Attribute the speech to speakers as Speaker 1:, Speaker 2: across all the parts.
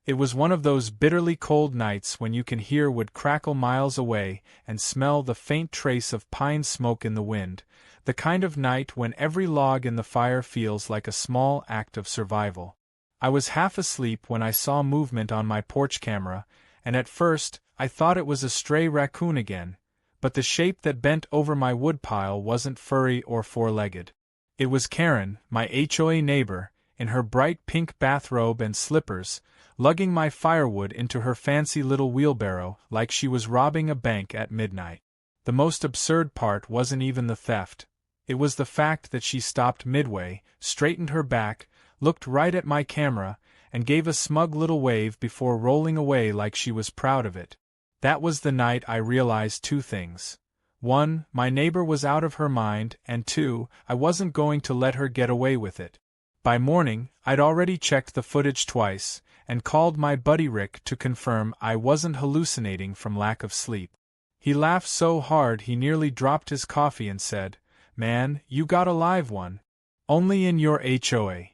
Speaker 1: It was one of those bitterly cold nights when you can hear wood crackle miles away and smell the faint trace of pine smoke in the wind, the kind of night when every log in the fire feels like a small act of survival. I was half asleep when I saw movement on my porch camera, and at first, I thought it was a stray raccoon again, but the shape that bent over my woodpile wasn't furry or four-legged. It was Karen, my HOA neighbor, in her bright pink bathrobe and slippers, lugging my firewood into her fancy little wheelbarrow like she was robbing a bank at midnight. The most absurd part wasn't even the theft. It was the fact that she stopped midway, straightened her back, looked right at my camera, and gave a smug little wave before rolling away like she was proud of it. That was the night I realized two things. 1, my neighbor was out of her mind, and 2, I wasn't going to let her get away with it. By morning, I'd already checked the footage twice, and called my buddy Rick to confirm I wasn't hallucinating from lack of sleep. He laughed so hard he nearly dropped his coffee and said, "Man, you got a live one. Only in your HOA."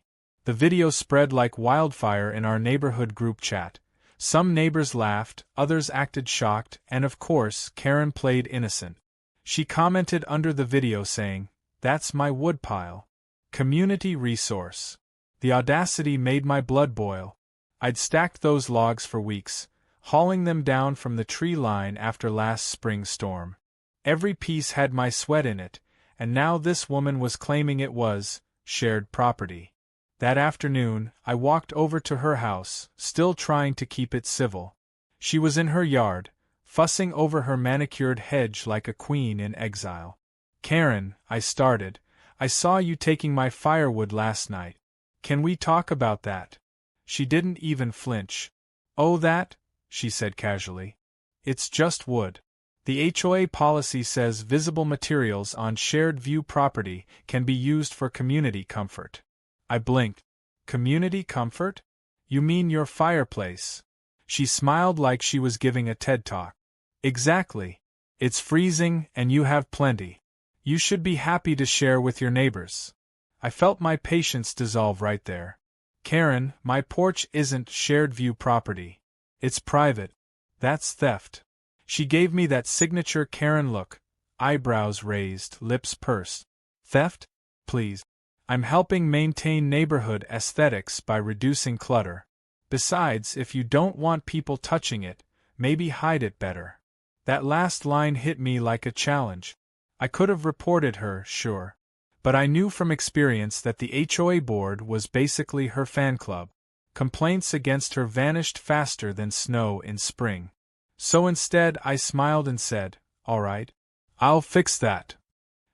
Speaker 1: The video spread like wildfire in our neighborhood group chat. Some neighbors laughed, others acted shocked, and of course, Karen played innocent. She commented under the video saying, "That's my woodpile. Community resource." The audacity made my blood boil. I'd stacked those logs for weeks, hauling them down from the tree line after last spring's storm. Every piece had my sweat in it, and now this woman was claiming it was shared property. That afternoon, I walked over to her house, still trying to keep it civil. She was in her yard, fussing over her manicured hedge like a queen in exile. "Karen," I started, "I saw you taking my firewood last night. Can we talk about that?" She didn't even flinch. "Oh, that?" she said casually. "It's just wood. The HOA policy says visible materials on shared view property can be used for community comfort." I blinked. "Community comfort? You mean your fireplace?" She smiled like she was giving a TED Talk. "Exactly. It's freezing and you have plenty. You should be happy to share with your neighbors." I felt my patience dissolve right there. "Karen, my porch isn't shared view property. It's private. That's theft." She gave me that signature Karen look, eyebrows raised, lips pursed. "Theft? Please. I'm helping maintain neighborhood aesthetics by reducing clutter. Besides, if you don't want people touching it, maybe hide it better." That last line hit me like a challenge. I could have reported her, sure. But I knew from experience that the HOA board was basically her fan club. Complaints against her vanished faster than snow in spring. So instead I smiled and said, "All right. I'll fix that."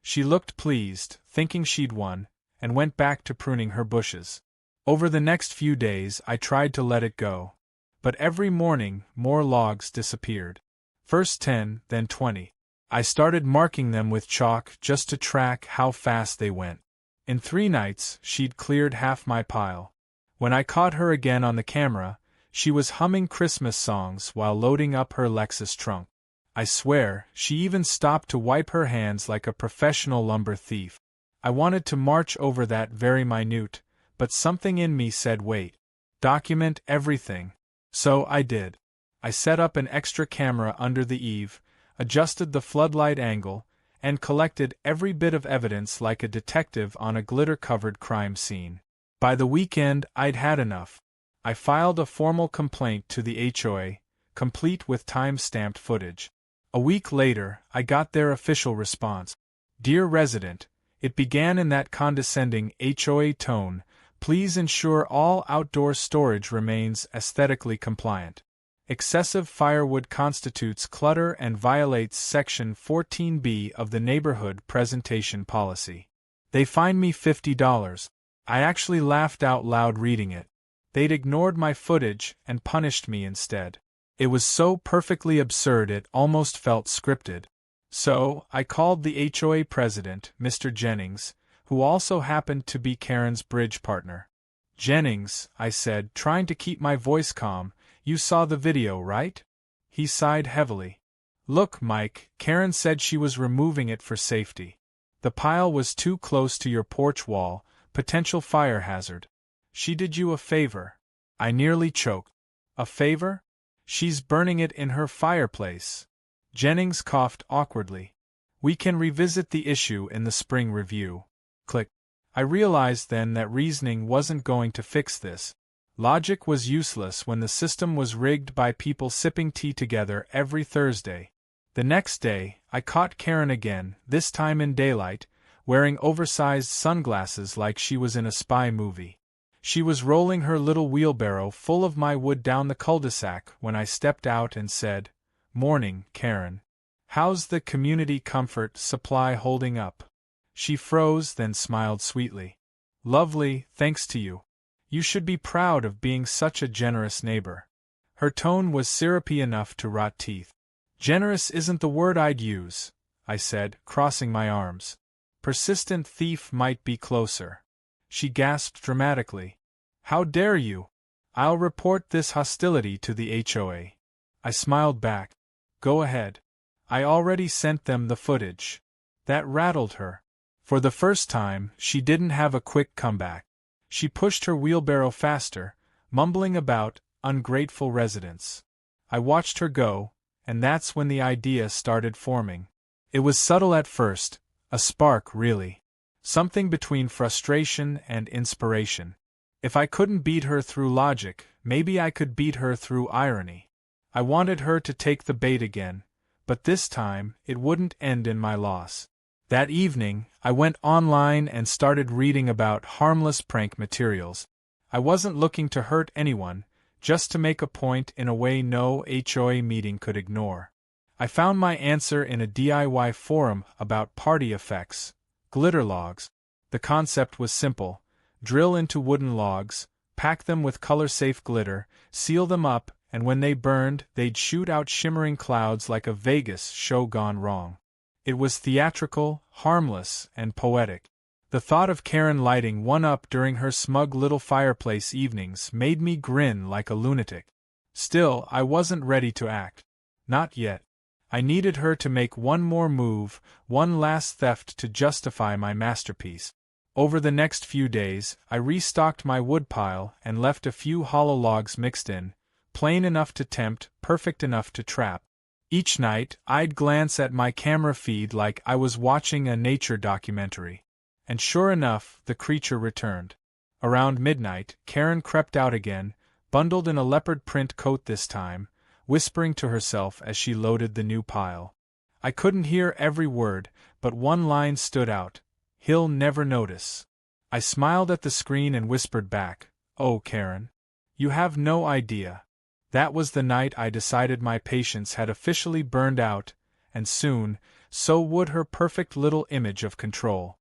Speaker 1: She looked pleased, thinking she'd won, and went back to pruning her bushes. Over the next few days I tried to let it go. But every morning more logs disappeared. First 10, then 20. I started marking them with chalk just to track how fast they went. In 3 nights, she'd cleared half my pile. When I caught her again on the camera, she was humming Christmas songs while loading up her Lexus trunk. I swear, she even stopped to wipe her hands like a professional lumber thief. I wanted to march over that very minute, but something in me said wait. Document everything. So I did. I set up an extra camera under the eave, adjusted the floodlight angle, and collected every bit of evidence like a detective on a glitter-covered crime scene. By the weekend, I'd had enough. I filed a formal complaint to the HOA, complete with time-stamped footage. A week later, I got their official response. "Dear resident," it began in that condescending HOA tone, "please ensure all outdoor storage remains aesthetically compliant. Excessive firewood constitutes clutter and violates Section 14B of the Neighborhood Presentation Policy." They fined me $50. I actually laughed out loud reading it. They'd ignored my footage and punished me instead. It was so perfectly absurd it almost felt scripted. So, I called the HOA president, Mr. Jennings, who also happened to be Karen's bridge partner. "Jennings," I said, trying to keep my voice calm, "you saw the video, right?" He sighed heavily. "Look, Mike, Karen said she was removing it for safety. The pile was too close to your porch wall, potential fire hazard. She did you a favor." I nearly choked. A favor? She's burning it in her fireplace. Jennings coughed awkwardly. We can revisit the issue in the spring review. Click. I realized then that reasoning wasn't going to fix this. Logic was useless when the system was rigged by people sipping tea together every Thursday. The next day, I caught Karen again, this time in daylight, wearing oversized sunglasses like she was in a spy movie. She was rolling her little wheelbarrow full of my wood down the cul-de-sac when I stepped out and said, "Morning, Karen. How's the community comfort supply holding up?" She froze, then smiled sweetly. "Lovely, thanks to you. You should be proud of being such a generous neighbor." Her tone was syrupy enough to rot teeth. "Generous isn't the word I'd use," I said, crossing my arms. "Persistent thief might be closer." She gasped dramatically. "How dare you? I'll report this hostility to the HOA." I smiled back. "Go ahead. I already sent them the footage." That rattled her. For the first time, she didn't have a quick comeback. She pushed her wheelbarrow faster, mumbling about ungrateful residents. I watched her go, and that's when the idea started forming. It was subtle at first, a spark really. Something between frustration and inspiration. If I couldn't beat her through logic, maybe I could beat her through irony. I wanted her to take the bait again, but this time it wouldn't end in my loss. That evening, I went online and started reading about harmless prank materials. I wasn't looking to hurt anyone, just to make a point in a way no HOA meeting could ignore. I found my answer in a DIY forum about party effects, glitter logs. The concept was simple: drill into wooden logs, pack them with color-safe glitter, seal them up, and when they burned, they'd shoot out shimmering clouds like a Vegas show gone wrong. It was theatrical, harmless, and poetic. The thought of Karen lighting one up during her smug little fireplace evenings made me grin like a lunatic. Still, I wasn't ready to act. Not yet. I needed her to make one more move, one last theft to justify my masterpiece. Over the next few days, I restocked my woodpile and left a few hollow logs mixed in, plain enough to tempt, perfect enough to trap. Each night, I'd glance at my camera feed like I was watching a nature documentary. And sure enough, the creature returned. Around midnight, Karen crept out again, bundled in a leopard print coat this time, whispering to herself as she loaded the new pile. I couldn't hear every word, but one line stood out: "He'll never notice." I smiled at the screen and whispered back, "Oh, Karen. You have no idea." That was the night I decided my patience had officially burned out, and soon, so would her perfect little image of control.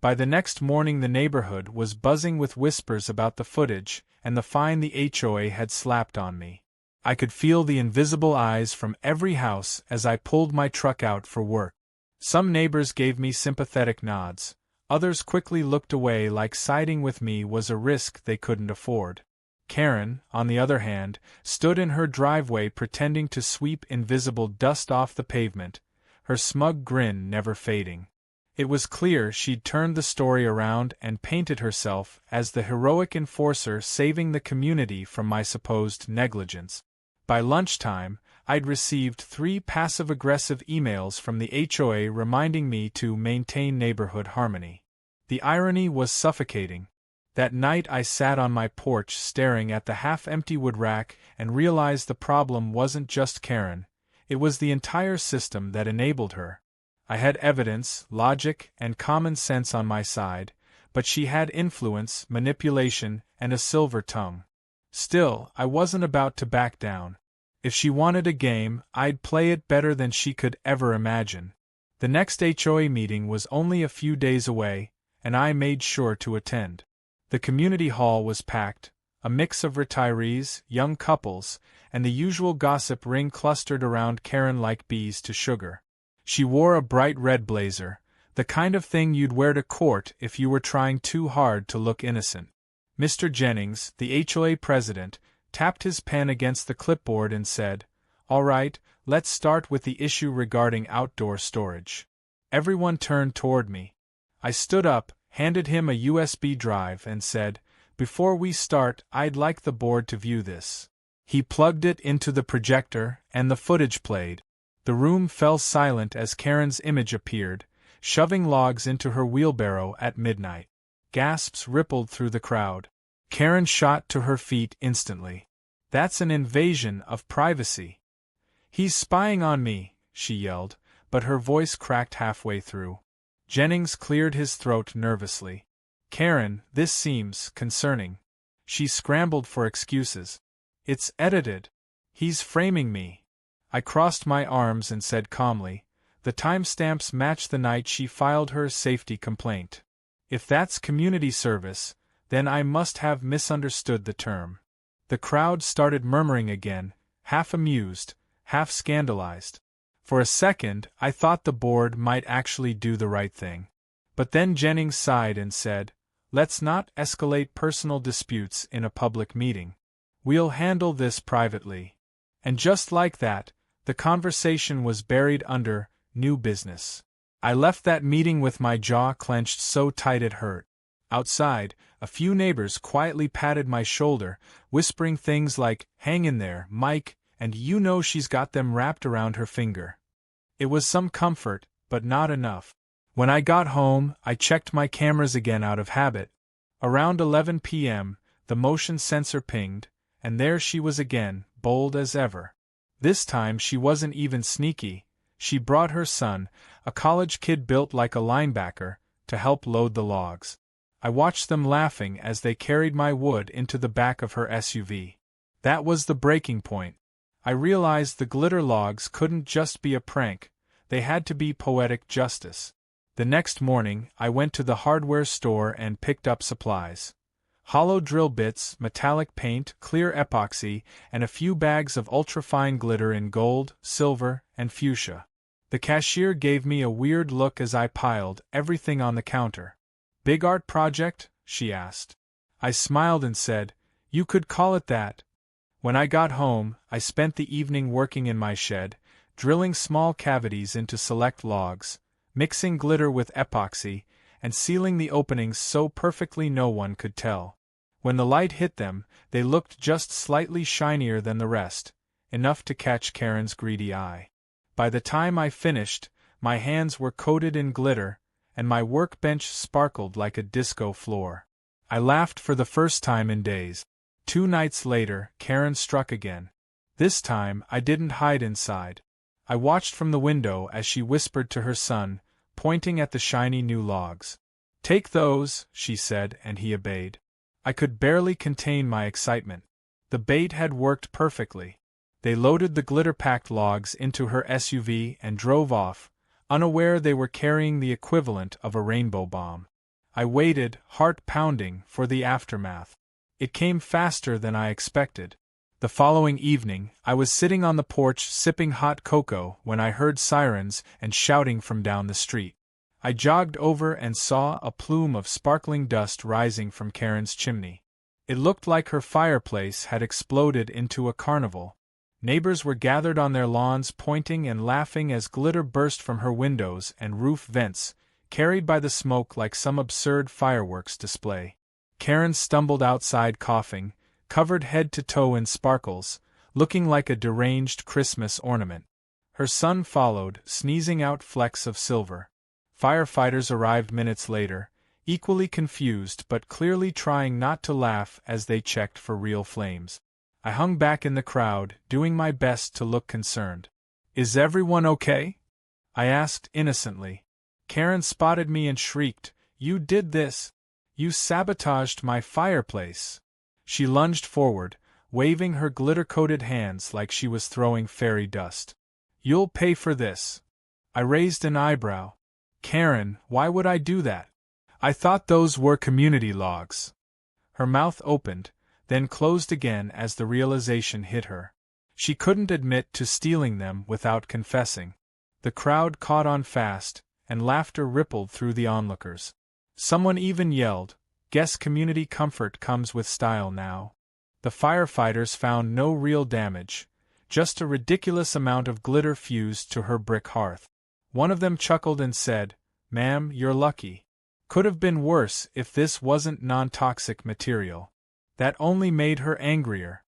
Speaker 1: By the next morning the neighborhood was buzzing with whispers about the footage and the fine the HOA had slapped on me. I could feel the invisible eyes from every house as I pulled my truck out for work. Some neighbors gave me sympathetic nods, others quickly looked away like siding with me was a risk they couldn't afford. Karen, on the other hand, stood in her driveway pretending to sweep invisible dust off the pavement, her smug grin never fading. It was clear she'd turned the story around and painted herself as the heroic enforcer saving the community from my supposed negligence. By lunchtime, I'd received 3 passive-aggressive emails from the HOA reminding me to maintain neighborhood harmony. The irony was suffocating. That night I sat on my porch staring at the half-empty wood rack and realized the problem wasn't just Karen, it was the entire system that enabled her. I had evidence, logic, and common sense on my side, but she had influence, manipulation, and a silver tongue. Still, I wasn't about to back down. If she wanted a game, I'd play it better than she could ever imagine. The next HOA meeting was only a few days away, and I made sure to attend. The community hall was packed, a mix of retirees, young couples, and the usual gossip ring clustered around Karen like bees to sugar. She wore a bright red blazer, the kind of thing you'd wear to court if you were trying too hard to look innocent. Mr. Jennings, the HOA president, tapped his pen against the clipboard and said, "All right, let's start with the issue regarding outdoor storage." Everyone turned toward me. I stood up, handed him a USB drive and said, "Before we start, I'd like the board to view this." He plugged it into the projector, and the footage played. The room fell silent as Karen's image appeared, shoving logs into her wheelbarrow at midnight. Gasps rippled through the crowd. Karen shot to her feet instantly. "That's an invasion of privacy." "He's spying on me," she yelled, but her voice cracked halfway through. Jennings cleared his throat nervously. "Karen, this seems concerning." She scrambled for excuses. "It's edited. He's framing me." I crossed my arms and said calmly, "The timestamps match the night she filed her safety complaint. If that's community service, then I must have misunderstood the term." The crowd started murmuring again, half amused, half scandalized. For a second, I thought the board might actually do the right thing. But then Jennings sighed and said, "Let's not escalate personal disputes in a public meeting. We'll handle this privately." And just like that, the conversation was buried under new business. I left that meeting with my jaw clenched so tight it hurt. Outside, a few neighbors quietly patted my shoulder, whispering things like, "Hang in there, Mike, and you know she's got them wrapped around her finger." It was some comfort, but not enough. When I got home, I checked my cameras again out of habit. Around 11 p.m., the motion sensor pinged, and there she was again, bold as ever. This time she wasn't even sneaky. She brought her son, a college kid built like a linebacker, to help load the logs. I watched them laughing as they carried my wood into the back of her SUV. That was the breaking point. I realized the glitter logs couldn't just be a prank, they had to be poetic justice. The next morning, I went to the hardware store and picked up supplies. Hollow drill bits, metallic paint, clear epoxy, and a few bags of ultrafine glitter in gold, silver, and fuchsia. The cashier gave me a weird look as I piled everything on the counter. "Big art project?" she asked. I smiled and said, "You could call it that." When I got home, I spent the evening working in my shed, drilling small cavities into select logs, mixing glitter with epoxy, and sealing the openings so perfectly no one could tell. When the light hit them, they looked just slightly shinier than the rest, enough to catch Karen's greedy eye. By the time I finished, my hands were coated in glitter, and my workbench sparkled like a disco floor. I laughed for the first time in days. 2 nights later, Karen struck again. This time, I didn't hide inside. I watched from the window as she whispered to her son, pointing at the shiny new logs. "Take those," she said, and he obeyed. I could barely contain my excitement. The bait had worked perfectly. They loaded the glitter-packed logs into her SUV and drove off, unaware they were carrying the equivalent of a rainbow bomb. I waited, heart pounding, for the aftermath. It came faster than I expected. The following evening, I was sitting on the porch sipping hot cocoa when I heard sirens and shouting from down the street. I jogged over and saw a plume of sparkling dust rising from Karen's chimney. It looked like her fireplace had exploded into a carnival. Neighbors were gathered on their lawns pointing and laughing as glitter burst from her windows and roof vents, carried by the smoke like some absurd fireworks display. Karen stumbled outside coughing, covered head to toe in sparkles, looking like a deranged Christmas ornament. Her son followed, sneezing out flecks of silver. Firefighters arrived minutes later, equally confused but clearly trying not to laugh as they checked for real flames. I hung back in the crowd, doing my best to look concerned. "Is everyone okay?" I asked innocently. Karen spotted me and shrieked, "You did this! You sabotaged my fireplace!" She lunged forward, waving her glitter-coated hands like she was throwing fairy dust. "You'll pay for this." I raised an eyebrow. "Karen, why would I do that? I thought those were community logs." Her mouth opened, then closed again as the realization hit her. She couldn't admit to stealing them without confessing. The crowd caught on fast, and laughter rippled through the onlookers. Someone even yelled, "Guess community comfort comes with style now." The firefighters found no real damage, just a ridiculous amount of glitter fused to her brick hearth. One of them chuckled and said, "Ma'am, you're lucky. Could have been worse if this wasn't non-toxic material." That only made her angrier.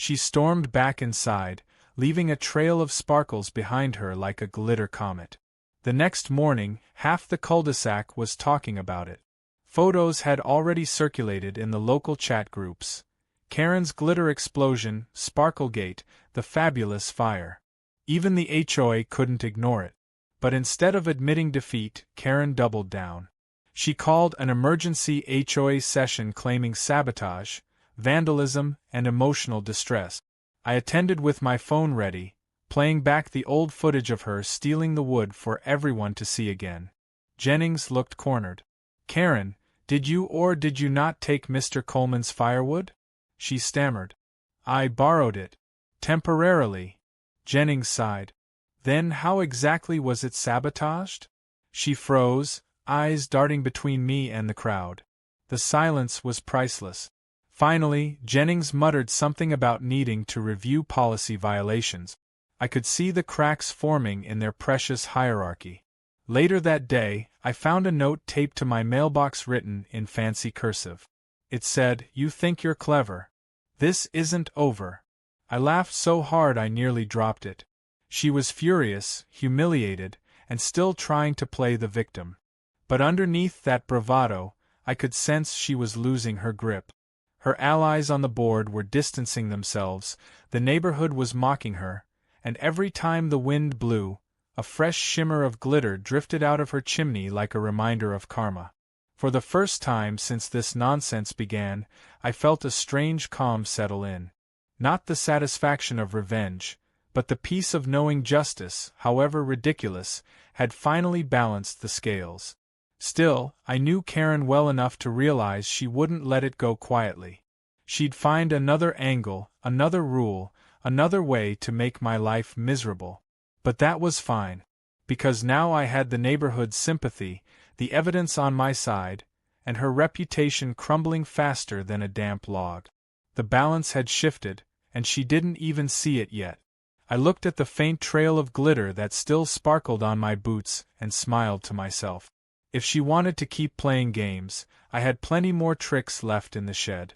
Speaker 1: She stormed back inside, leaving a trail of sparkles behind her like a glitter comet. The next morning, half the cul-de-sac was talking about it. Photos had already circulated in the local chat groups. Karen's glitter explosion, Sparklegate, the fabulous fire. Even the HOA couldn't ignore it. But instead of admitting defeat, Karen doubled down. She called an emergency HOA session claiming sabotage, vandalism, and emotional distress. I attended with my phone ready, playing back the old footage of her stealing the wood for everyone to see again. Jennings looked cornered. "Karen, did you or did you not take Mr. Coleman's firewood?" She stammered. "I borrowed it. Temporarily." Jennings sighed. "Then how exactly was it sabotaged?" She froze, eyes darting between me and the crowd. The silence was priceless. Finally, Jennings muttered something about needing to review policy violations. I could see the cracks forming in their precious hierarchy. Later that day, I found a note taped to my mailbox written in fancy cursive. It said, "You think you're clever. This isn't over." I laughed so hard I nearly dropped it. She was furious, humiliated, and still trying to play the victim. But underneath that bravado, I could sense she was losing her grip. Her allies on the board were distancing themselves, the neighborhood was mocking her, and every time the wind blew, a fresh shimmer of glitter drifted out of her chimney like a reminder of karma. For the first time since this nonsense began, I felt a strange calm settle in. Not the satisfaction of revenge, but the peace of knowing justice, however ridiculous, had finally balanced the scales. Still, I knew Karen well enough to realize she wouldn't let it go quietly. She'd find another angle, another rule, another way to make my life miserable. But that was fine. Because now I had the neighborhood's sympathy, the evidence on my side, and her reputation crumbling faster than a damp log. The balance had shifted, and she didn't even see it yet. I looked at the faint trail of glitter that still sparkled on my boots and smiled to myself. If she wanted to keep playing games, I had plenty more tricks left in the shed.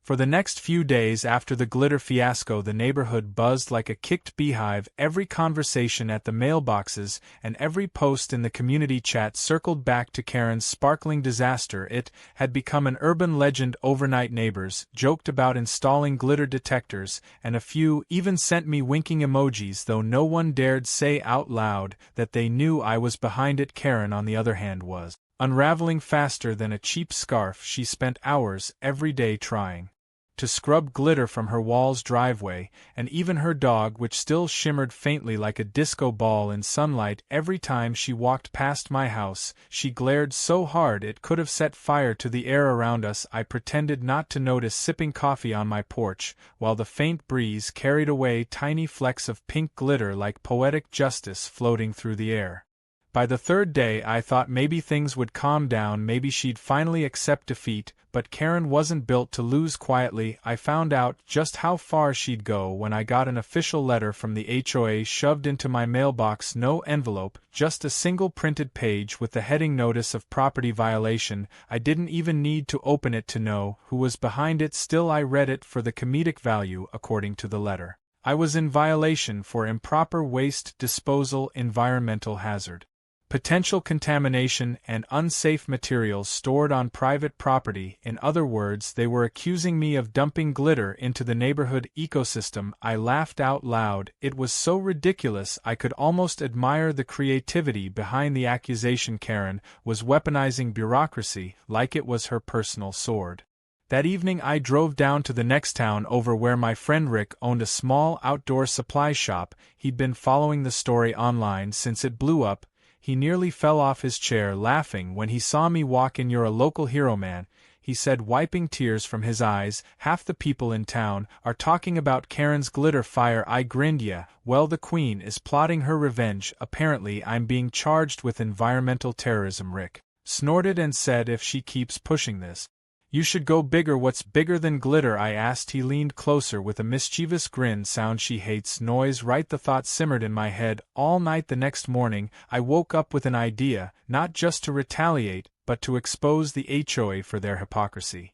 Speaker 1: For the next few days after the glitter fiasco, the neighborhood buzzed like a kicked beehive. Every conversation at the mailboxes and every post in the community chat circled back to Karen's sparkling disaster. It had become an urban legend. Overnight neighbors joked about installing glitter detectors, and a few even sent me winking emojis, though no one dared say out loud that they knew I was behind it. Karen, on the other hand, was unraveling faster than a cheap scarf. She spent hours every day trying to scrub glitter from her wall's driveway, and even her dog, which still shimmered faintly like a disco ball in sunlight. Every time she walked past my house, she glared so hard it could have set fire to the air around us. I pretended not to notice, sipping coffee on my porch, while the faint breeze carried away tiny flecks of pink glitter like poetic justice floating through the air. By the third day I thought maybe things would calm down, maybe she'd finally accept defeat, but Karen wasn't built to lose quietly. I found out just how far she'd go when I got an official letter from the HOA shoved into my mailbox. No envelope, just a single printed page with the heading "Notice of Property Violation." I didn't even need to open it to know who was behind it. Still, I read it for the comedic value. According to the letter, I was in violation for improper waste disposal, environmental hazard, potential contamination, and unsafe materials stored on private property. In other words, they were accusing me of dumping glitter into the neighborhood ecosystem. I laughed out loud. It was so ridiculous I could almost admire the creativity behind the accusation. Karen was weaponizing bureaucracy like it was her personal sword. That evening I drove down to the next town over, where my friend Rick owned a small outdoor supply shop. He'd been following the story online since it blew up. He nearly fell off his chair laughing when he saw me walk in. "You're a local hero, man," he said, wiping tears from his eyes. "Half the people in town are talking about Karen's glitter fire." I grinned. "Yeah, well, the Queen is plotting her revenge. Apparently I'm being charged with environmental terrorism," Rick snorted and said. "If she keeps pushing this, you should go bigger." "What's bigger than glitter?" I asked. He leaned closer with a mischievous grin. "Sound she hates noise, right?" The thought simmered in my head all night. The next morning, I woke up with an idea, not just to retaliate, but to expose the HOA for their hypocrisy.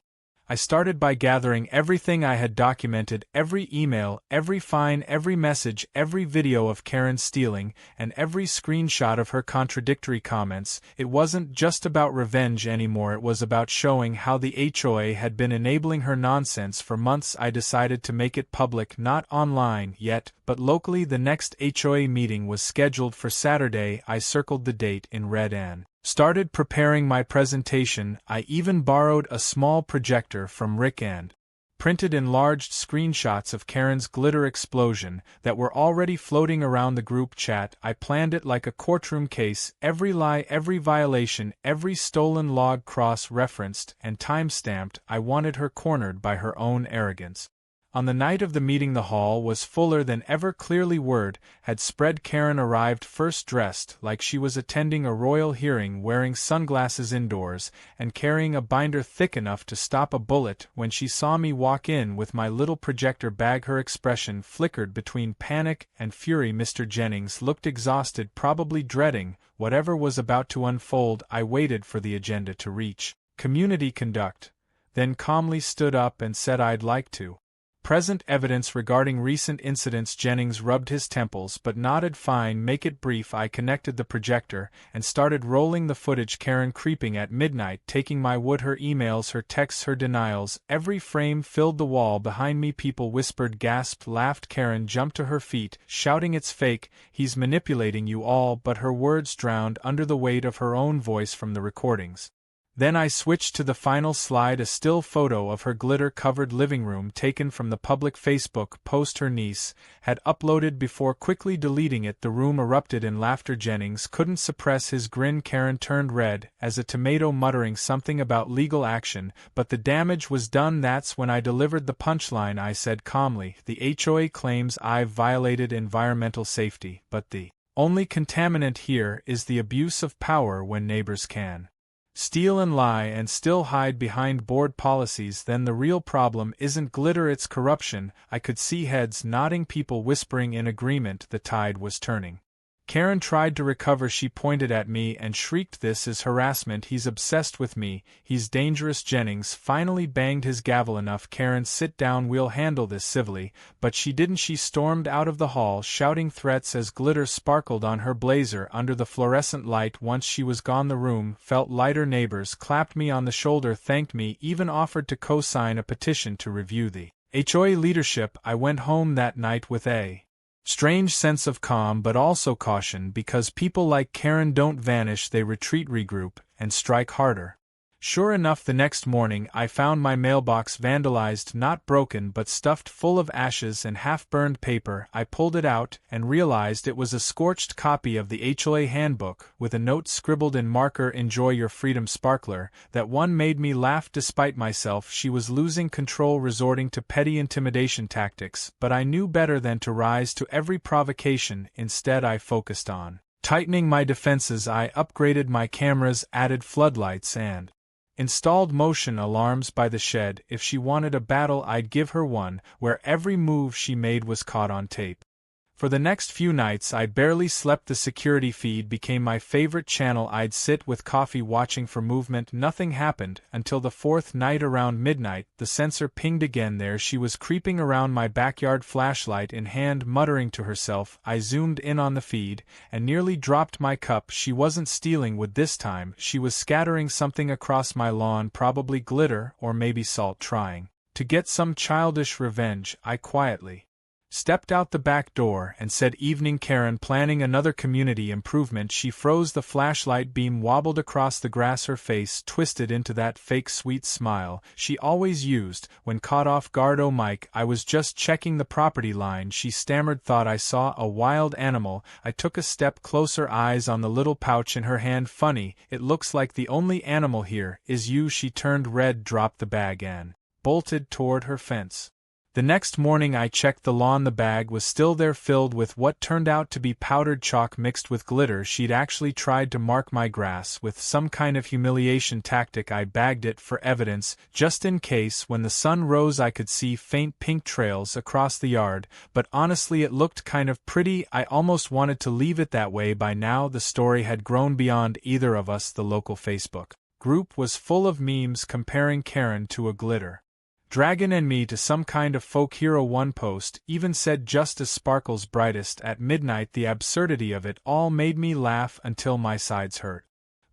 Speaker 1: I started by gathering everything I had documented, every email, every fine, every message, every video of Karen stealing, and every screenshot of her contradictory comments. It wasn't just about revenge anymore, it was about showing how the HOA had been enabling her nonsense for months. I decided to make it public, not online yet, but locally. The next HOA meeting was scheduled for Saturday. I circled the date in red and started preparing my presentation. I even borrowed a small projector from Rick and printed enlarged screenshots of Karen's glitter explosion that were already floating around the group chat. I planned it like a courtroom case, every lie, every violation, every stolen log cross-referenced and time-stamped. I wanted her cornered by her own arrogance. On the night of the meeting, the hall was fuller than ever. Clearly word had spread. Karen arrived first dressed like she was attending a royal hearing, wearing sunglasses indoors, and carrying a binder thick enough to stop a bullet. When she saw me walk in with my little projector bag, her expression flickered between panic and fury. Mr. Jennings looked exhausted, probably dreading whatever was about to unfold. I waited for the agenda to reach community conduct, then calmly stood up and said I'd like to present evidence regarding recent incidents. Jennings rubbed his temples but nodded. Fine, make it brief. I connected the projector and started rolling the footage. Karen creeping at midnight, taking my wood, her emails, her texts, her denials. Every frame filled the wall behind me. People whispered, gasped, laughed. Karen jumped to her feet, shouting, "It's fake, he's manipulating you all," but her words drowned under the weight of her own voice from the recordings. Then I switched to the final slide, a still photo of her glitter-covered living room taken from the public Facebook post her niece had uploaded before quickly deleting it. The room erupted in laughter. Jennings couldn't suppress his grin. Karen turned red as a tomato, muttering something about legal action, but the damage was done. That's when I delivered the punchline. I said calmly, "The HOA claims I've violated environmental safety, but the only contaminant here is the abuse of power. When neighbors can steal and lie and still hide behind board policies, then the real problem isn't glitter, it's corruption." I could see heads nodding, people whispering in agreement. The tide was turning. Karen tried to recover. She pointed at me and shrieked, "This is harassment. He's obsessed with me. He's dangerous." Jennings finally banged his gavel. "Enough, Karen, sit down. We'll handle this civilly." But she didn't. She stormed out of the hall, shouting threats as glitter sparkled on her blazer under the fluorescent light. Once she was gone, the room felt lighter. Neighbors clapped me on the shoulder, thanked me, even offered to co-sign a petition to review the HOA leadership. I went home that night with a strange sense of calm but also caution, because people like Karen don't vanish, they retreat, regroup, and strike harder. Sure enough, the next morning I found my mailbox vandalized, not broken but stuffed full of ashes and half-burned paper. I pulled it out and realized it was a scorched copy of the HOA handbook, with a note scribbled in marker, "Enjoy your freedom, Sparkler." That one made me laugh despite myself. She was losing control, resorting to petty intimidation tactics, but I knew better than to rise to every provocation. Instead, I focused on tightening my defenses. I upgraded my cameras, added floodlights, and installed motion alarms by the shed. If she wanted a battle, I'd give her one, where every move she made was caught on tape. For the next few nights I barely slept. The security feed became my favorite channel. I'd sit with coffee watching for movement. Nothing happened until the fourth night around midnight. The sensor pinged again. There she was, creeping around my backyard, flashlight in hand, muttering to herself. I zoomed in on the feed and nearly dropped my cup. She wasn't stealing wood this time. She was scattering something across my lawn, probably glitter or maybe salt. Trying to get some childish revenge, I quietly stepped out the back door and said, "Evening, Karen, planning another community improvement." She froze. The flashlight beam wobbled across the grass. Her face twisted into that fake sweet smile she always used when caught off guard. "Oh, Mike, I was just checking the property line," she stammered. "Thought I saw a wild animal." I took a step closer, eyes on the little pouch in her hand. "Funny, it looks like the only animal here is you." She turned red, dropped the bag, and bolted toward her fence. The next morning I checked the lawn. The bag was still there, filled with what turned out to be powdered chalk mixed with glitter. She'd actually tried to mark my grass with some kind of humiliation tactic. I bagged it for evidence, just in case. When the sun rose I could see faint pink trails across the yard, but honestly it looked kind of pretty. I almost wanted to leave it that way. By now the story had grown beyond either of us. The local Facebook group was full of memes comparing Karen to a glitter dragon and me to some kind of folk hero. One post even said just as sparkles brightest at midnight. The absurdity of it all made me laugh until my sides hurt.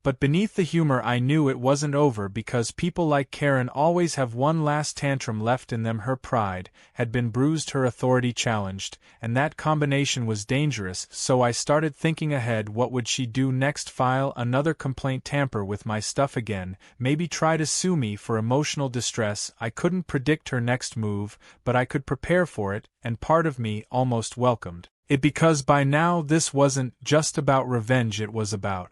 Speaker 1: But beneath the humor I knew it wasn't over, because people like Karen always have one last tantrum left in them. Her pride had been bruised, her authority challenged, and that combination was dangerous. So I started thinking ahead. What would she do next? File another complaint, tamper with my stuff again, maybe try to sue me for emotional distress? I couldn't predict her next move, but I could prepare for it, and part of me almost welcomed it, because by now this wasn't just about revenge, it was about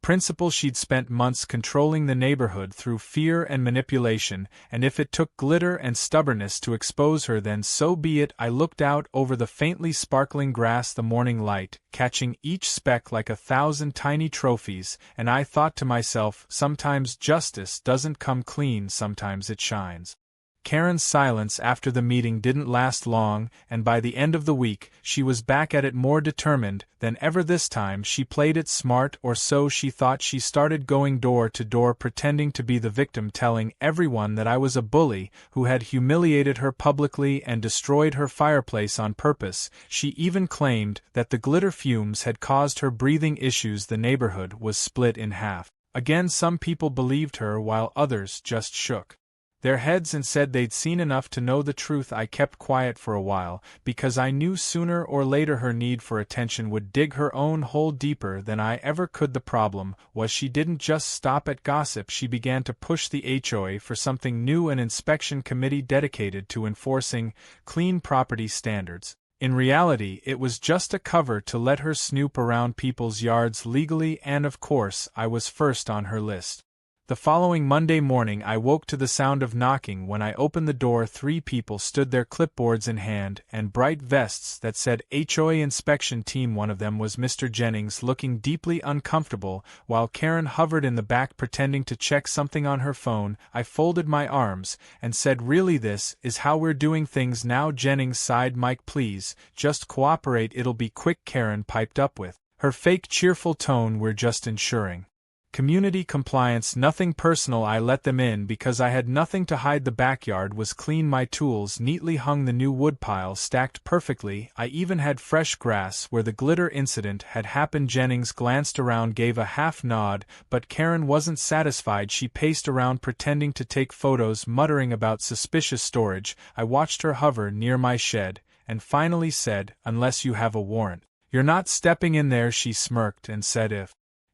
Speaker 1: principle. She'd spent months controlling the neighborhood through fear and manipulation, and if it took glitter and stubbornness to expose her, then so be it. I looked out over the faintly sparkling grass, the morning light, catching each speck like 1,000 tiny trophies, and I thought to myself, sometimes justice doesn't come clean, sometimes it shines. Karen's silence after the meeting didn't last long, and by the end of the week, she was back at it, more determined than ever. This time she played it smart, or so she thought. She started going door to door pretending to be the victim, telling everyone that I was a bully who had humiliated her publicly and destroyed her fireplace on purpose. She even claimed that the glitter fumes had caused her breathing issues. The neighborhood was split in half. Again, some people believed her while others just shook their heads and said they'd seen enough to know the truth. I kept quiet for a while, because I knew sooner or later her need for attention would dig her own hole deeper than I ever could. The problem was she didn't just stop at gossip. She began to push the HOA for something new, an inspection committee dedicated to enforcing clean property standards. In reality, it was just a cover to let her snoop around people's yards legally, and of course, I was first on her list. The following Monday morning I woke to the sound of knocking. When I opened the door, 3 people stood there, clipboards in hand, and bright vests that said HOA Inspection Team. One of them was Mr. Jennings, looking deeply uncomfortable, while Karen hovered in the back pretending to check something on her phone. I folded my arms and said, "Really, this is how we're doing things now?" Jennings sighed. "Mike, please, just cooperate, it'll be quick," Karen piped up with her fake cheerful tone. "We're just ensuring community compliance, nothing personal." I let them in because I had nothing to hide. The backyard was clean, my tools neatly hung, the new woodpile stacked perfectly. I even had fresh grass where the glitter incident had happened. Jennings glanced around, gave a half nod, but Karen wasn't satisfied. She paced around pretending to take photos, muttering about suspicious storage. I watched her hover near my shed, and finally said, "Unless you have a warrant, you're not stepping in there." She smirked and said, "If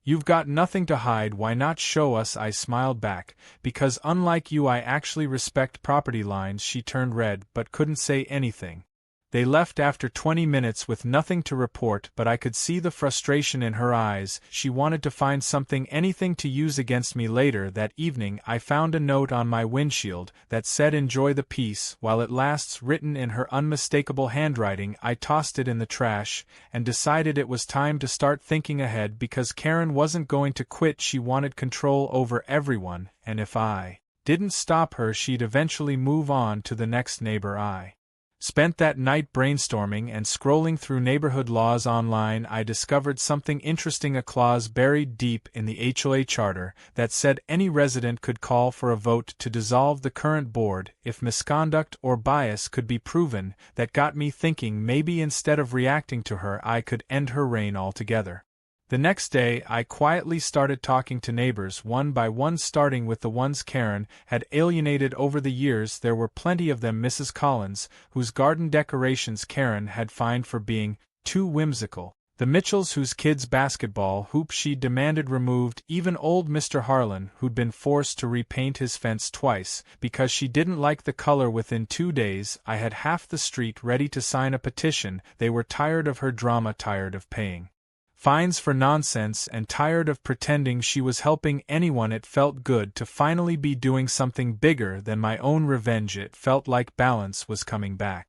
Speaker 1: you've got nothing to hide, why not show us?" I smiled back, "Because unlike you, I actually respect property lines." She turned red but couldn't say anything. They left after 20 minutes with nothing to report, but I could see the frustration in her eyes. She wanted to find something, anything to use against me later. That evening I found a note on my windshield that said, "Enjoy the peace while it lasts," written in her unmistakable handwriting. I tossed it in the trash and decided it was time to start thinking ahead, because Karen wasn't going to quit. She wanted control over everyone, and if I didn't stop her, she'd eventually move on to the next neighbor. I spent that night brainstorming and scrolling through neighborhood laws online. I discovered something interesting, a clause buried deep in the HOA charter that said any resident could call for a vote to dissolve the current board if misconduct or bias could be proven. That got me thinking, maybe instead of reacting to her, I could end her reign altogether. The next day, I quietly started talking to neighbors one by one, starting with the ones Karen had alienated over the years. There were plenty of them. Mrs. Collins, whose garden decorations Karen had fined for being too whimsical. The Mitchells, whose kids' basketball hoop she demanded removed. Even old Mr. Harlan, who'd been forced to repaint his fence twice because she didn't like the color. Within 2 days, I had half the street ready to sign a petition. They were tired of her drama, tired of paying fines for nonsense, and tired of pretending she was helping anyone. It felt good to finally be doing something bigger than my own revenge. It felt like balance was coming back.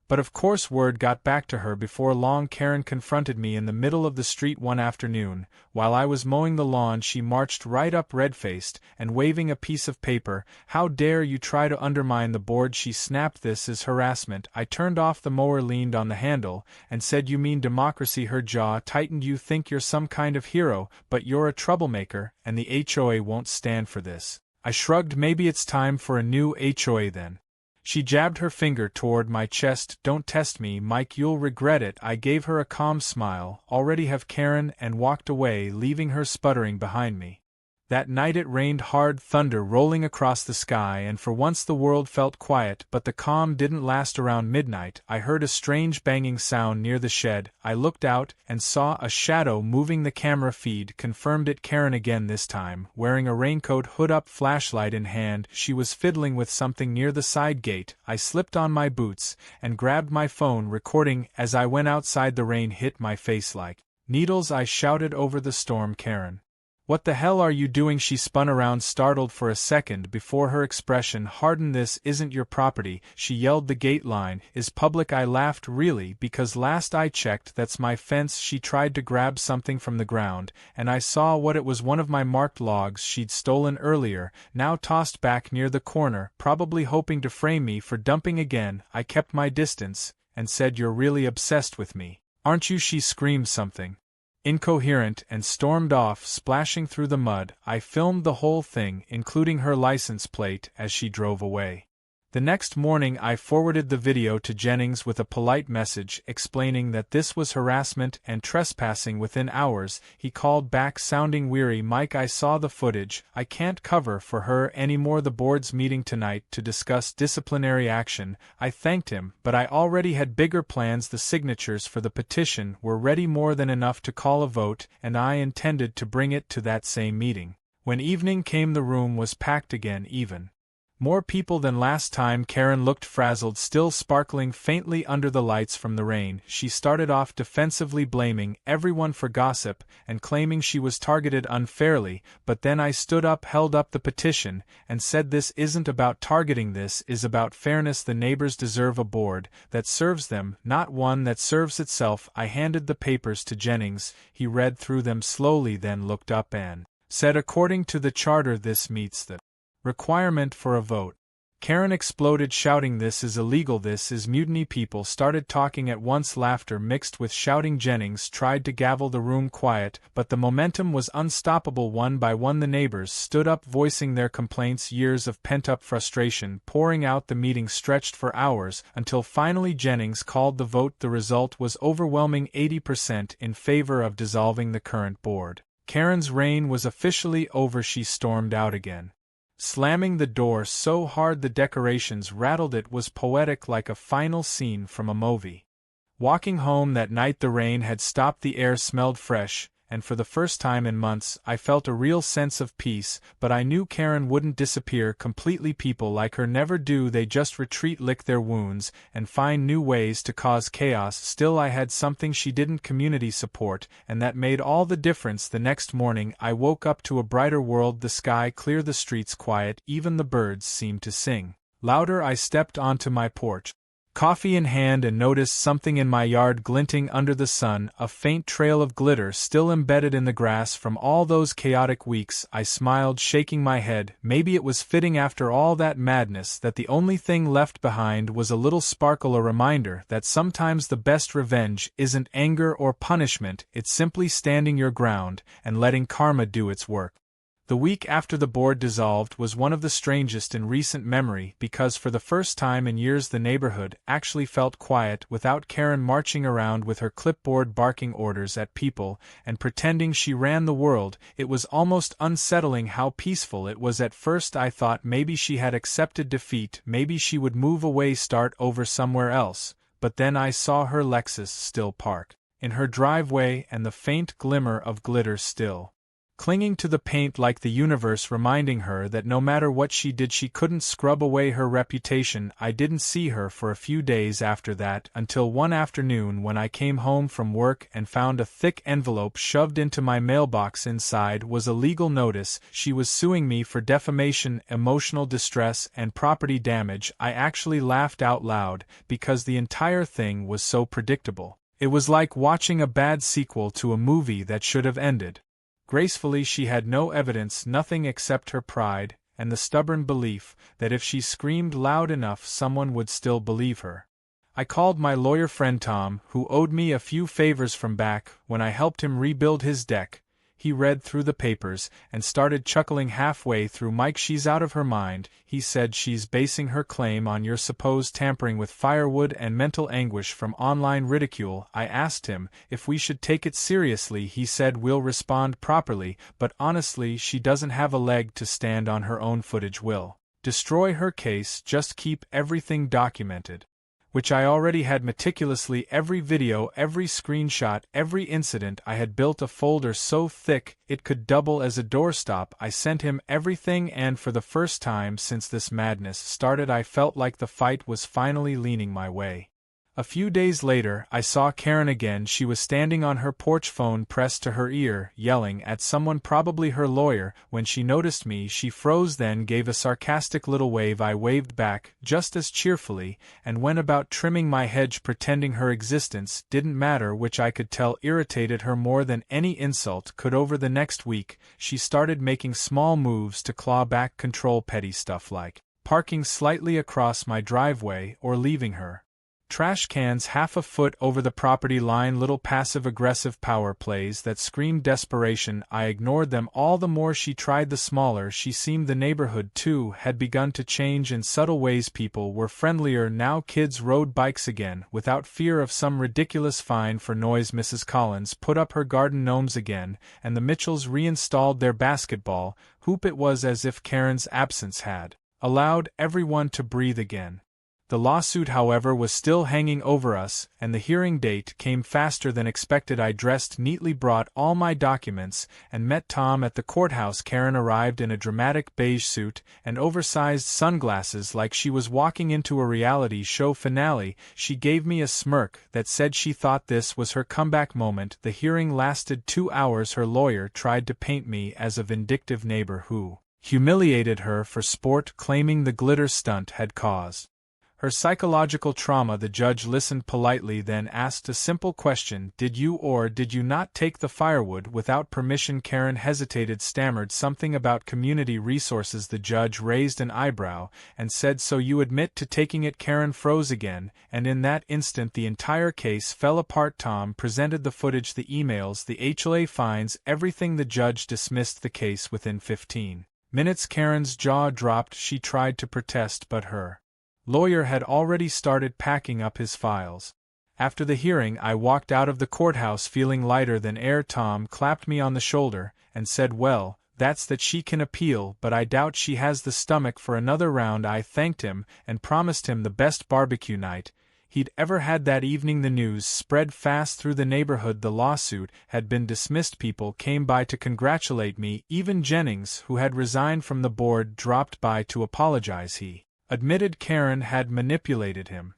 Speaker 1: But of course word got back to her before long. Karen confronted me in the middle of the street one afternoon. While I was mowing the lawn, she marched right up red-faced, and waving a piece of paper. "How dare you try to undermine the board?" she snapped. "This is harassment." I turned off the mower, leaned on the handle, and said, "You mean democracy?" Her jaw tightened. "You think you're some kind of hero, but you're a troublemaker, and the HOA won't stand for this." I shrugged. "Maybe it's time for a new HOA then." She jabbed her finger toward my chest. "Don't test me, Mike, you'll regret it." I gave her a calm smile, "Already have, Karen," and walked away, leaving her sputtering behind me. That night it rained hard, thunder rolling across the sky, and for once the world felt quiet. But the calm didn't last. Around midnight, I heard a strange banging sound near the shed. I looked out, and saw a shadow moving. The camera feed confirmed it. Karen again, this time, wearing a raincoat, hood up, flashlight in hand. She was fiddling with something near the side gate. I slipped on my boots, and grabbed my phone, recording. As I went outside, the rain hit my face like needles. I shouted over the storm, "Karen! What the hell are you doing?" She spun around, startled for a second before her expression hardened. "This isn't your property," she yelled. "The gate line is public." I laughed. "Really? Because last I checked, that's my fence." She tried to grab something from the ground, and I saw what it was: one of my marked logs she'd stolen earlier, now tossed back near the corner, probably hoping to frame me for dumping again. I kept my distance, and said, "You're really obsessed with me, aren't you?" She screamed something incoherent and stormed off, splashing through the mud. I filmed the whole thing, including her license plate, as she drove away. The next morning I forwarded the video to Jennings with a polite message explaining that this was harassment and trespassing. Within hours, he called back sounding weary. "Mike, I saw the footage. I can't cover for her anymore. The board's meeting tonight to discuss disciplinary action." I thanked him, but I already had bigger plans. The signatures for the petition were ready, more than enough to call a vote, and I intended to bring it to that same meeting. When evening came, the room was packed again, even more people than last time. Karen looked frazzled, still sparkling faintly under the lights from the rain. She started off defensively, blaming everyone for gossip, and claiming she was targeted unfairly, but then I stood up, held up the petition, and said, "This isn't about targeting, this is about fairness. The neighbors deserve a board that serves them, not one that serves itself." I handed the papers to Jennings. He read through them slowly, then looked up and said, "According to the charter, this meets the requirement for a vote." Karen exploded, shouting, "This is illegal, this is mutiny." People started talking at once, laughter mixed with shouting. Jennings tried to gavel the room quiet, but the momentum was unstoppable. One by one the neighbors stood up, voicing their complaints, years of pent-up frustration pouring out. The meeting stretched for hours, until finally Jennings called the vote. The result was overwhelming, 80% in favor of dissolving the current board. Karen's reign was officially over. She stormed out again, slamming the door so hard the decorations rattled. It was poetic, like a final scene from a movie. Walking home that night, the rain had stopped. The air smelled fresh, and for the first time in months I felt a real sense of peace. But I knew Karen wouldn't disappear completely. People like her never do. They just retreat, lick their wounds, and find new ways to cause chaos. Still, I had something she didn't: community support, and that made all the difference. The next morning I woke up to a brighter world, the sky clear, the streets quiet, even the birds seemed to sing louder. I stepped onto my porch, coffee in hand, and noticed something in my yard glinting under the sun, a faint trail of glitter still embedded in the grass from all those chaotic weeks. I smiled, shaking my head. Maybe it was fitting after all that madness that the only thing left behind was a little sparkle, a reminder that sometimes the best revenge isn't anger or punishment, it's simply standing your ground and letting karma do its work. The week after the board dissolved was one of the strangest in recent memory, because for the first time in years the neighborhood actually felt quiet, without Karen marching around with her clipboard barking orders at people and pretending she ran the world. It was almost unsettling how peaceful it was. At first I thought maybe she had accepted defeat, maybe she would move away, start over somewhere else, but then I saw her Lexus still parked in her driveway, and the faint glimmer of glitter still clinging to the paint like the universe reminding her that no matter what she did she couldn't scrub away her reputation. I didn't see her for a few days after that, until one afternoon when I came home from work and found a thick envelope shoved into my mailbox. Inside was a legal notice. She was suing me for defamation, emotional distress, and property damage. I actually laughed out loud, because the entire thing was so predictable. It was like watching a bad sequel to a movie that should have ended gracefully. She had no evidence, nothing except her pride, and the stubborn belief that if she screamed loud enough someone would still believe her. I called my lawyer friend Tom, who owed me a few favors from back when I helped him rebuild his deck. He read through the papers and started chuckling halfway through. "Mike, she's out of her mind," he said. "She's basing her claim on your supposed tampering with Firewood and mental anguish from online ridicule." I asked him if we should take it seriously. He said, "We'll respond properly, but honestly she doesn't have a leg to stand on. Her own footage will destroy her case. Just keep everything documented." Which I already had meticulously. Every video, every screenshot, every incident. I had built a folder so thick it could double as a doorstop. I sent him everything, and for the first time since this madness started I felt like the fight was finally leaning my way. A few days later, I saw Karen again. She was standing on her porch, phone pressed to her ear, yelling at someone, probably her lawyer. When she noticed me, she froze, then gave a sarcastic little wave. I waved back, just as cheerfully, and went about trimming my hedge, pretending her existence didn't matter, which I could tell irritated her more than any insult could. Over the next week, she started making small moves to claw back control, petty stuff like parking slightly across my driveway or leaving her trash cans half a foot over the property line. Little passive-aggressive power plays that screamed desperation. I ignored them all the more she tried. The smaller she seemed. The neighborhood, too, had begun to change in subtle ways. People were friendlier now. Kids rode bikes again, without fear of some ridiculous fine for noise. Mrs. Collins put up her garden gnomes again, and the Mitchells reinstalled their basketball hoop. It was as if Karen's absence had allowed everyone to breathe again. The lawsuit, however, was still hanging over us, and the hearing date came faster than expected. I dressed neatly, brought all my documents, and met Tom at the courthouse. Karen arrived in a dramatic beige suit and oversized sunglasses, like she was walking into a reality show finale. She gave me a smirk that said she thought this was her comeback moment. The hearing lasted 2 hours. Her lawyer tried to paint me as a vindictive neighbor who humiliated her for sport, claiming the glitter stunt had caused her psychological trauma. The judge listened politely, then asked a simple question: "Did you or did you not take the firewood without permission?" Karen hesitated, stammered something about community resources. The judge raised an eyebrow and said, "So you admit to taking it?" Karen froze again, and in that instant the entire case fell apart. Tom presented the footage, the emails, the HOA fines, everything. The judge dismissed the case within 15 minutes. Karen's jaw dropped. She tried to protest, but her lawyer had already started packing up his files. After the hearing, I walked out of the courthouse feeling lighter than air. Tom clapped me on the shoulder and said, "Well, that's that. She can appeal, but I doubt she has the stomach for another round." I thanked him and promised him the best barbecue night he'd ever had. That evening the news spread fast through the neighborhood. The lawsuit had been dismissed. People came by to congratulate me. Even Jennings, who had resigned from the board, dropped by to apologize. He admitted Karen had manipulated him,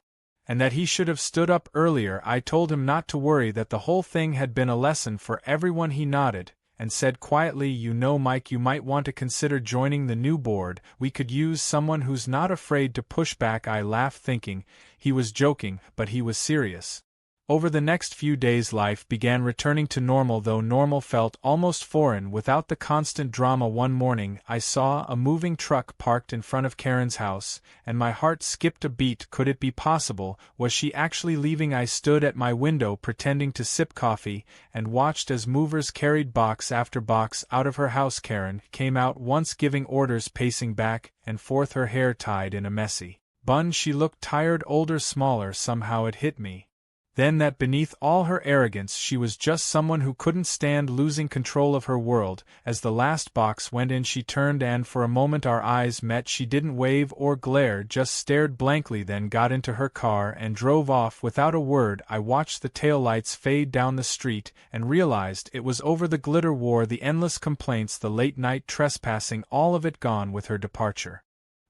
Speaker 1: and that he should have stood up earlier. I told him not to worry, that the whole thing had been a lesson for everyone. He nodded and said quietly, "You know, Mike, you might want to consider joining the new board. We could use someone who's not afraid to push back." I laughed, thinking he was joking, but he was serious. Over the next few days life began returning to normal, though normal felt almost foreign without the constant drama. One morning I saw a moving truck parked in front of Karen's house, and my heart skipped a beat. Could it be possible? Was she actually leaving? I stood at my window pretending to sip coffee, and watched as movers carried box after box out of her house. Karen came out once, giving orders, pacing back and forth, her hair tied in a messy bun. She looked tired, older, smaller. Somehow it hit me Then that beneath all her arrogance she was just someone who couldn't stand losing control of her world. As the last box went in she turned and for a moment our eyes met. She didn't wave or glare, just stared blankly, then got into her car and drove off without a word. I watched the taillights fade down the street and realized it was over. The glitter war, the endless complaints, the late-night trespassing, all of it gone with her departure.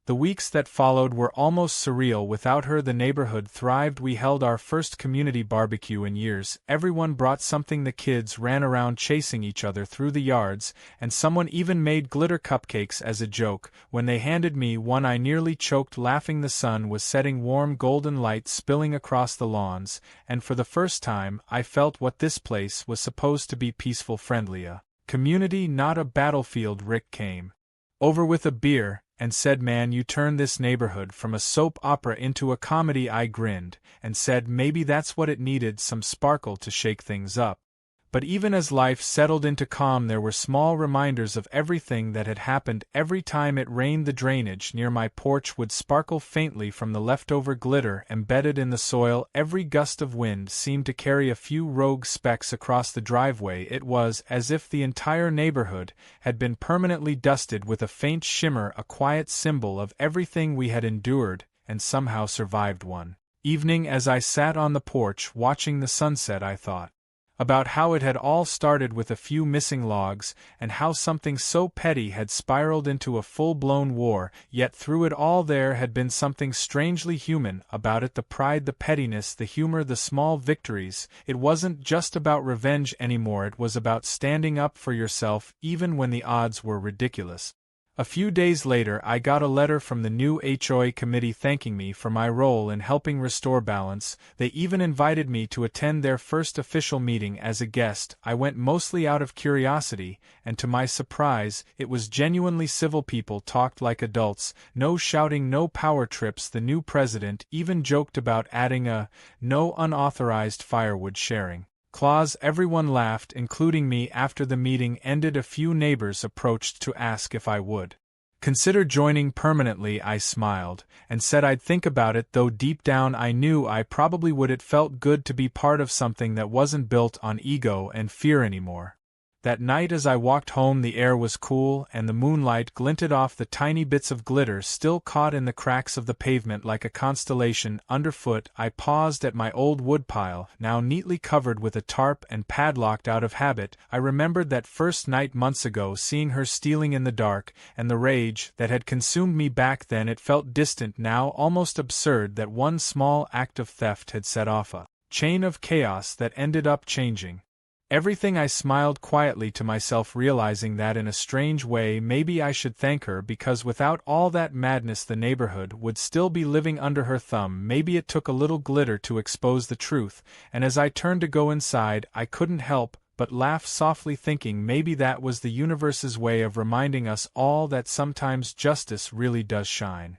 Speaker 1: The weeks that followed were almost surreal. Without her the neighborhood thrived. We held our first community barbecue in years. Everyone brought something. The kids ran around chasing each other through the yards, and someone even made glitter cupcakes as a joke. When they handed me one I nearly choked laughing. The sun was setting, warm golden light spilling across the lawns, and for the first time I felt what this place was supposed to be: peaceful, friendly, a community, not a battlefield. Rick came over with a beer and said, "Man, you turned this neighborhood from a soap opera into a comedy." I grinned and said maybe that's what it needed, some sparkle to shake things up. But even as life settled into calm there were small reminders of everything that had happened. Every time it rained the drainage near my porch would sparkle faintly from the leftover glitter embedded in the soil. Every gust of wind seemed to carry a few rogue specks across the driveway. It was as if the entire neighborhood had been permanently dusted with a faint shimmer, a quiet symbol of everything we had endured and somehow survived. One evening as I sat on the porch watching the sunset I thought about how it had all started with a few missing logs, and how something so petty had spiraled into a full-blown war. Yet through it all there had been something strangely human about it: the pride, the pettiness, the humor, the small victories. It wasn't just about revenge anymore, it was about standing up for yourself even when the odds were ridiculous. A few days later I got a letter from the new HOA committee thanking me for my role in helping restore balance. They even invited me to attend their first official meeting as a guest. I went mostly out of curiosity, and to my surprise, it was genuinely civil. People talked like adults, no shouting, no power trips. The new president even joked about adding a no unauthorized firewood sharing clause. Everyone laughed, including me. After the meeting ended, a few neighbors approached to ask if I would consider joining permanently. I smiled and said I'd think about it, though deep down I knew I probably would. It felt good to be part of something that wasn't built on ego and fear anymore. That night as I walked home the air was cool and the moonlight glinted off the tiny bits of glitter still caught in the cracks of the pavement like a constellation. Underfoot I paused at my old woodpile, now neatly covered with a tarp and padlocked out of habit. I remembered that first night months ago, seeing her stealing in the dark, and the rage that had consumed me back then. It felt distant now, almost absurd that one small act of theft had set off a chain of chaos that ended up changing everything. I smiled quietly to myself, realizing that in a strange way maybe I should thank her, because without all that madness the neighborhood would still be living under her thumb. Maybe it took a little glitter to expose the truth, and as I turned to go inside I couldn't help but laugh softly, thinking maybe that was the universe's way of reminding us all that sometimes justice really does shine.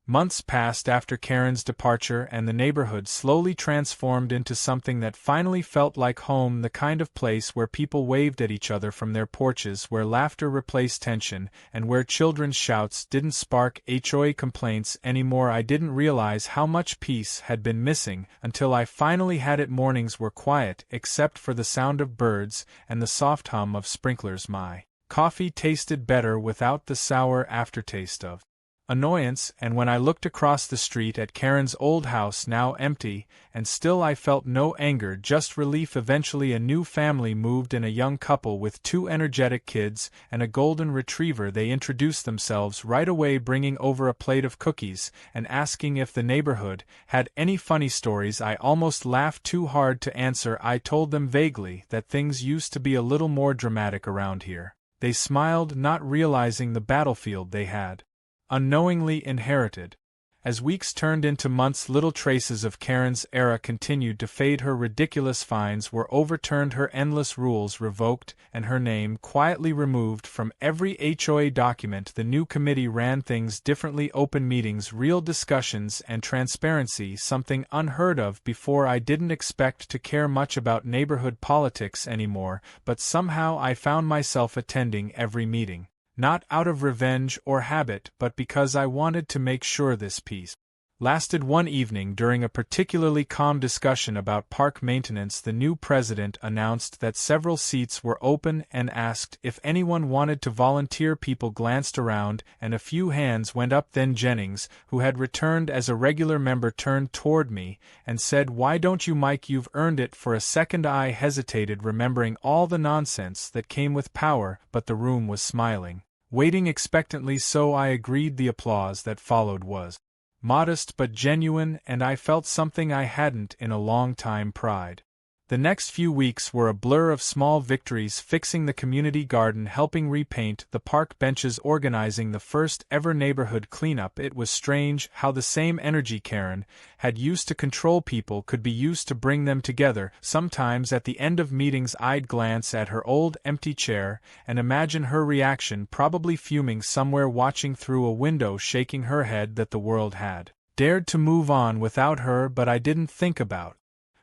Speaker 1: Months passed after Karen's departure, and the neighborhood slowly transformed into something that finally felt like home, the kind of place where people waved at each other from their porches, where laughter replaced tension, and where children's shouts didn't spark HOA complaints anymore. I didn't realize how much peace had been missing until I finally had it. Mornings were quiet, except for the sound of birds and the soft hum of sprinklers. My coffee tasted better without the sour aftertaste of annoyance, and when I looked across the street at Karen's old house, now empty and still, I felt no anger, just relief. Eventually a new family moved in, a young couple with 2 energetic kids and a golden retriever. They introduced themselves right away, bringing over a plate of cookies and asking if the neighborhood had any funny stories. I almost laughed too hard to answer. I told them vaguely that things used to be a little more dramatic around here. They smiled, not realizing the battlefield they had unknowingly inherited. As weeks turned into months, little traces of Karen's era continued to fade. Her ridiculous fines were overturned, her endless rules revoked, and her name quietly removed from every HOA document. The new committee ran things differently: open meetings, real discussions, and transparency, something unheard of before. I didn't expect to care much about neighborhood politics anymore, but somehow I found myself attending every meeting. Not out of revenge or habit, but because I wanted to make sure this piece lasted one evening. During a particularly calm discussion about park maintenance, the new president announced that several seats were open and asked if anyone wanted to volunteer. People glanced around and a few hands went up. Then Jennings, who had returned as a regular member, turned toward me and said, "Why don't you, Mike? You've earned it." For a second I hesitated, remembering all the nonsense that came with power, but the room was smiling, waiting expectantly, so I agreed. The applause that followed was modest but genuine, and I felt something I hadn't in a long time: pride. The next few weeks were a blur of small victories: fixing the community garden, helping repaint the park benches, organizing the first ever neighborhood cleanup. It was strange how the same energy Karen had used to control people could be used to bring them together. Sometimes at the end of meetings I'd glance at her old empty chair and imagine her reaction, probably fuming somewhere, watching through a window, shaking her head that the world had dared to move on without her. But I didn't think about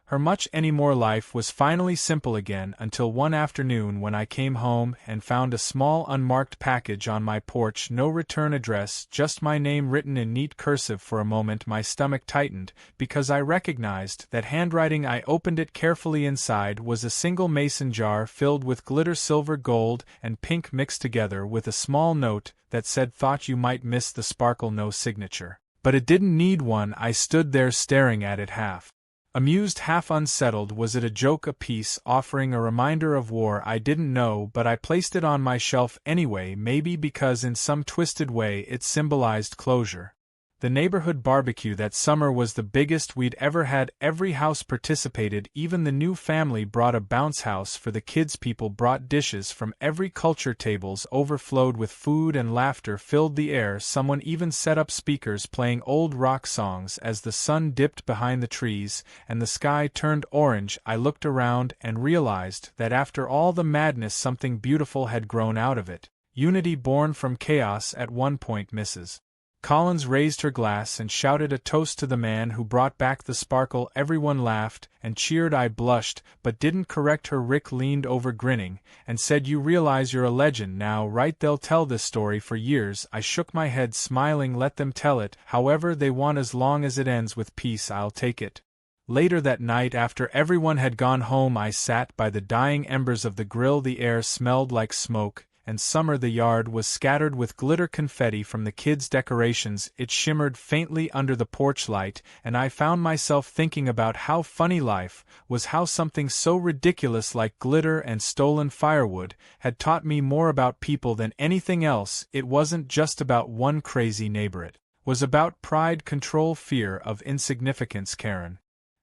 Speaker 1: her much anymore. Life was finally simple again, until one afternoon when I came home and found a small unmarked package on my porch. No return address, just my name written in neat cursive. For a moment my stomach tightened, because I recognized that handwriting. I opened it carefully. Inside was a single mason jar filled with glitter, silver, gold, and pink mixed together, with a small note that said, "Thought you might miss the sparkle." No signature. But it didn't need one. I stood there staring at it, half amused, half unsettled. Was it a joke, a piece offering a reminder of war? I didn't know, but I placed it on my shelf anyway, maybe because in some twisted way it symbolized closure. The neighborhood barbecue that summer was the biggest we'd ever had. Every house participated, even the new family brought a bounce house for the kids. People brought dishes from every culture. Tables overflowed with food and laughter filled the air. Someone even set up speakers playing old rock songs. As the sun dipped behind the trees and the sky turned orange, I looked around and realized that after all the madness something beautiful had grown out of it. Unity born from chaos. At one point Mrs. Collins raised her glass and shouted a toast to the man who brought back the sparkle. Everyone laughed and cheered. I blushed, but didn't correct her. Rick leaned over, grinning, and said, "You realize you're a legend now, right? They'll tell this story for years." I shook my head, smiling. "Let them tell it however they want, as long as it ends with peace, I'll take it." Later that night, after everyone had gone home, I sat by the dying embers of the grill. The air smelled like smoke and summer. The yard was scattered with glitter confetti from the kids' decorations. It shimmered faintly under the porch light, and I found myself thinking about how funny life was, how something so ridiculous like glitter and stolen firewood had taught me more about people than anything else. It wasn't just about one crazy neighbor. It was about pride, control, fear of insignificance. Karen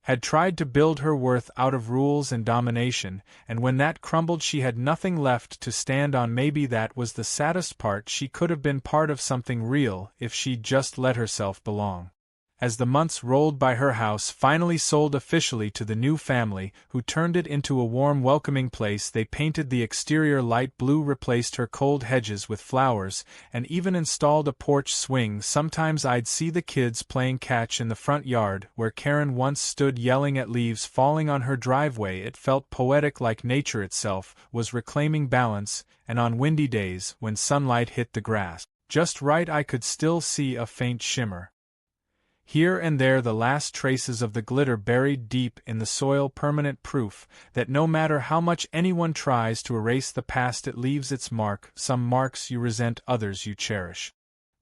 Speaker 1: had tried to build her worth out of rules and domination, and when that crumbled she had nothing left to stand on. Maybe that was the saddest part. She could have been part of something real if she'd just let herself belong. As the months rolled by, her house finally sold officially to the new family, who turned it into a warm, welcoming place. They painted the exterior light blue, replaced her cold hedges with flowers, and even installed a porch swing. Sometimes I'd see the kids playing catch in the front yard, where Karen once stood yelling at leaves falling on her driveway. It felt poetic, like nature itself was reclaiming balance, and on windy days, when sunlight hit the grass just right, I could still see a faint shimmer here and there, the last traces of the glitter buried deep in the soil, permanent proof that no matter how much anyone tries to erase the past, it leaves its mark. Some marks you resent, others you cherish.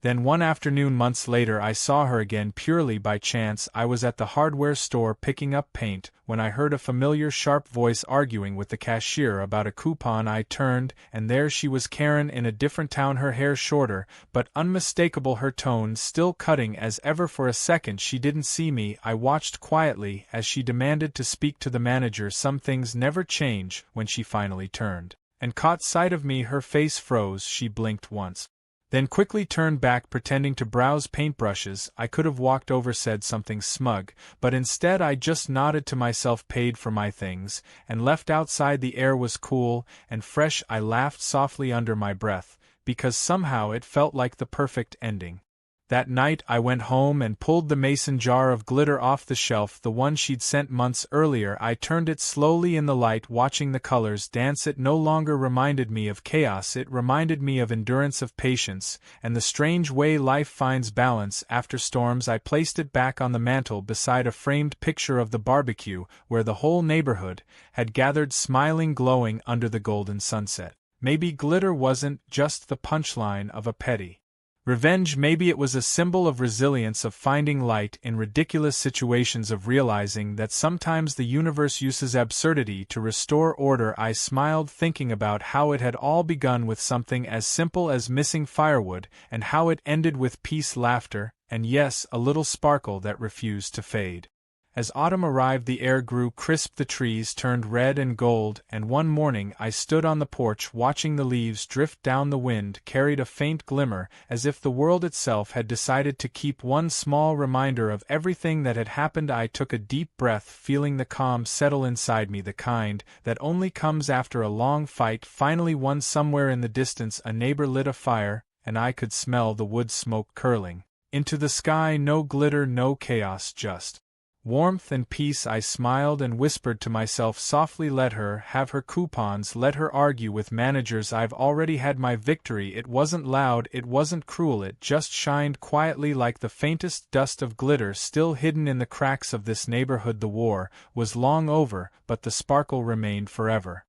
Speaker 1: Then one afternoon months later I saw her again, purely by chance. I was at the hardware store picking up paint when I heard a familiar sharp voice arguing with the cashier about a coupon. I turned, and there she was, Karen, in a different town, her hair shorter but unmistakable, her tone still cutting as ever. For a second she didn't see me. I watched quietly as she demanded to speak to the manager. Some things never change. When she finally turned and caught sight of me, her face froze. She blinked once, then quickly turned back, pretending to browse paintbrushes. I could have walked over, said something smug, but instead I just nodded to myself, paid for my things, and left. Outside the air was cool and fresh. I laughed softly under my breath, because somehow it felt like the perfect ending. That night I went home and pulled the mason jar of glitter off the shelf, the one she'd sent months earlier. I turned it slowly in the light, watching the colors dance. It no longer reminded me of chaos, it reminded me of endurance, of patience, and the strange way life finds balance after storms. I placed it back on the mantel beside a framed picture of the barbecue, where the whole neighborhood had gathered, smiling, glowing under the golden sunset. Maybe glitter wasn't just the punchline of a petty revenge, maybe it was a symbol of resilience, of finding light in ridiculous situations, of realizing that sometimes the universe uses absurdity to restore order. I smiled, thinking about how it had all begun with something as simple as missing firewood, and how it ended with peace, laughter, and yes, a little sparkle that refused to fade. As autumn arrived, the air grew crisp, the trees turned red and gold, and one morning I stood on the porch watching the leaves drift down. The wind carried a faint glimmer, as if the world itself had decided to keep one small reminder of everything that had happened. I took a deep breath, feeling the calm settle inside me, the kind that only comes after a long fight. Finally won. Somewhere in the distance a neighbor lit a fire, and I could smell the wood smoke curling into the sky. No glitter, no chaos, just warmth and peace. I smiled and whispered to myself softly, let her have her coupons, let her argue with managers. I've already had my victory. It wasn't loud, it wasn't cruel, it just shined quietly like the faintest dust of glitter still hidden in the cracks of this neighborhood. The war was long over, but the sparkle remained forever.